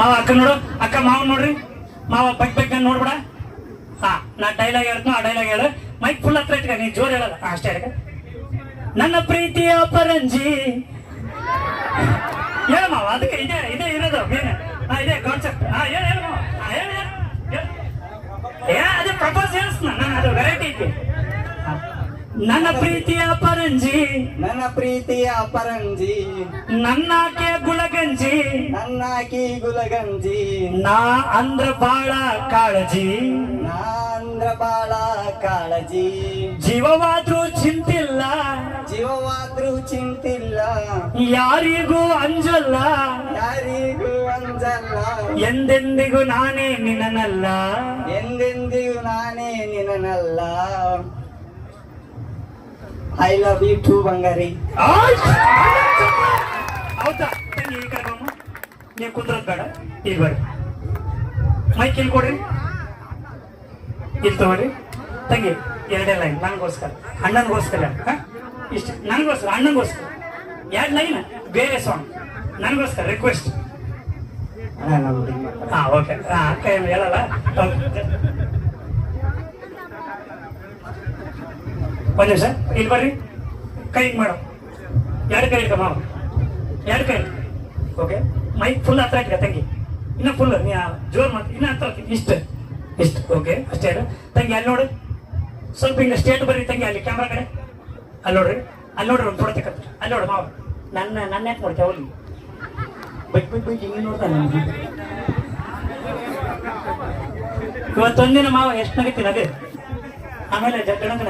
ಮಾವ ಅಕ್ಕ ನೋಡು, ಅಕ್ಕ ಮಾವ ನೋಡ್ರಿ, ಮಾವ ಬಗ್ ನೋಡ್ಬೇಡ. ಹಾ, ನಾ ಡೈಲಾಗ್ ಹೇಳ್ತೀನಿ, ಆ ಡೈಲಾಗ್ ಹೇಳು. ಮೈಕ್ ಫುಲ್ ಹತ್ರ ಇಟ್ಕ, ನೀ ಜೋರ್ ಹೇಳಲ್ಲ ಅಷ್ಟೇ. ನನ್ನ ಪ್ರೀತಿಯ ಪರಂಜಿ ಹೇಳ ಮಾವ, ಅದಕ್ಕೆ ಇದೇ ಇದೇ ಇರೋದು ಮೇನ್. ಇದೇ ಕಾನ್ಸೆಪ್ಟ್. ಹೇಳ ಹೇಳ ಮಾವ, ಅದೇ ಪ್ರಪೋಸ್ ಹೇಳಿಸ್ನ ನಾನು, ಅದು ವೆರೈಟಿ ಐತಿ. ನನ್ನ ಪ್ರೀತಿಯ ಪರಂಜಿ, ನನ್ನ ಪ್ರೀತಿಯ ಪರಂಜಿ, ನನ್ನಾಕೆ ಗುಳಗಂಜಿ, ನನ್ನಾಕಿ ಗುಲಗಂಜಿ, ನಾ ಅಂದ್ರ ಬಾಳ ಕಾಳಜಿ, ನಾ ಅಂದ್ರ ಬಾಳ ಕಾಳಜಿ, ಜೀವವಾದ್ರೂ ಚಿಂತಿಲ್ಲ, ಜೀವವಾದ್ರೂ ಚಿಂತಿಲ್ಲ, ಯಾರಿಗೂ ಅಂಜಲ್ಲ, ಯಾರಿಗೂ ಅಂಜಲ್ಲ, ಎಂದೆಂದಿಗೂ ನಾನೇ ನಿನ್ನನಲ್ಲ, ಎಂದೆಂದಿಗೂ ನಾನೇ ನಿನ್ನನಲ್ಲ. ಐ ಲವ್ ಯು ಟು ಬಂಗಾರಿ. ಹೌದಾ ತಂಗಿ, ಈ ಕಡೆ ಬಮ್ಮ, ನೀವು ಕುಂದ್ರದ್ ಬೇಡ, ಈಗ ಬರ್ರಿ. ಮೈಕ್ ಇಲ್ಲಿ ಕೊಡ್ರಿ, ಇಲ್ಲಿ ತಗೊಳ್ರಿ. ತಂಗಿ ಎರಡೇ ಲೈನ್ ನನಗೋಸ್ಕರ, ಅಣ್ಣನಿಗೋಸ್ಕರ. ಇಷ್ಟು ನನಗೋಸ್ಕರ, ಅಣ್ಣನಿಗೋಸ್ಕರ 2 ಲೈನ್ ಬೇರೆ ಸಾಂಗ್ ನನಗೋಸ್ಕರ ರಿಕ್ವೆಸ್ಟ್. ಓಕೆ. ಅಕ್ಕ ಏನು ಹೇಳಲ್ಲ. ಒಂದು ನಿಮಿಷ ಇಲ್ಲಿ ಬರ್ರಿ, ಕೈ ಹಿಂಗೆ ಮಾಡು, 2 ಕೈ ಇಟ್ಕ ಮಾವ, 2 ಕೈ. ಓಕೆ, ಮೈಕ್ ಫುಲ್ ಹತ್ರ ಇಟ್ಕ ತಂಗಿ, ಇನ್ನ ಫುಲ್ ನೀ ಜೋರ್ ಮಾಡಿ, ಇನ್ನ ಹತ್ರ ಇಷ್ಟು ಇಷ್ಟು. ಓಕೆ, ಅಷ್ಟೇ ಹೇಳು ತಂಗಿ. ಅಲ್ಲಿ ನೋಡು, ಸ್ವಲ್ಪ ಹಿಂಗೆ ಸ್ಟೇಟ್ ಬರ್ರಿ ತಂಗಿ, ಅಲ್ಲಿ ಕ್ಯಾಮ್ರಾ ಕಡೆ. ಅಲ್ಲಿ ನೋಡ್ರಿ, ಅಲ್ಲಿ ನೋಡ್ರಿ, ಒಂದು ಫೋಟೋ ತೆಕ್ಕತ್ತ. ಅಲ್ಲಿ ನೋಡು ಮಾವ, ನನ್ನ ಯಾಕೆ ನೋಡ್ತೇವೆ ಅವ್ರಿಗೆ ಬೈಕ್ ಹಿಂಗೆ ನೋಡ್ತಾನೆ. ಇವತ್ತೊಂದಿನ ಮಾವ ಎಷ್ಟು ನಗೀತೀನಿ ಅದೇ, ಆಮೇಲೆ ಜಗಣಗಣ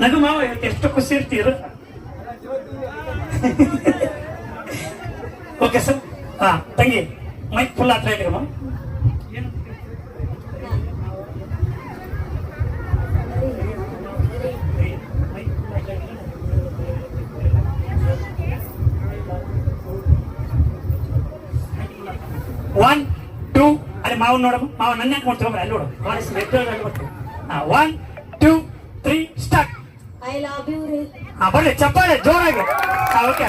ನಗು ಮಾವ, ಇವತ್ತು ಎಷ್ಟು ಖುಷಿ ಇರ್ತೀರ. Okay sir. ತಂಗಿ ಮೈಕ್ ಫುಲ್ ಹತ್ರ ಇಟ್ಕಮ್ಮ. ಒನ್ ಟೂ, ಅಲ್ಲಿ ಮಾವ ನೋಡಮ್ಮ, ಮಾವ ನನ್ನ ಯಾಕೆ ಮಾಡ್ತೀವಿ ಅಲ್ಲಿ ನೋಡು, 1 2 3 ಸ್ಟಾರ್ಟ್. I love you. ಬರ್ಲಿ ಚಪ್ಪಾಳೆ ಜೋರಾಗಿ. ಓಕೆ.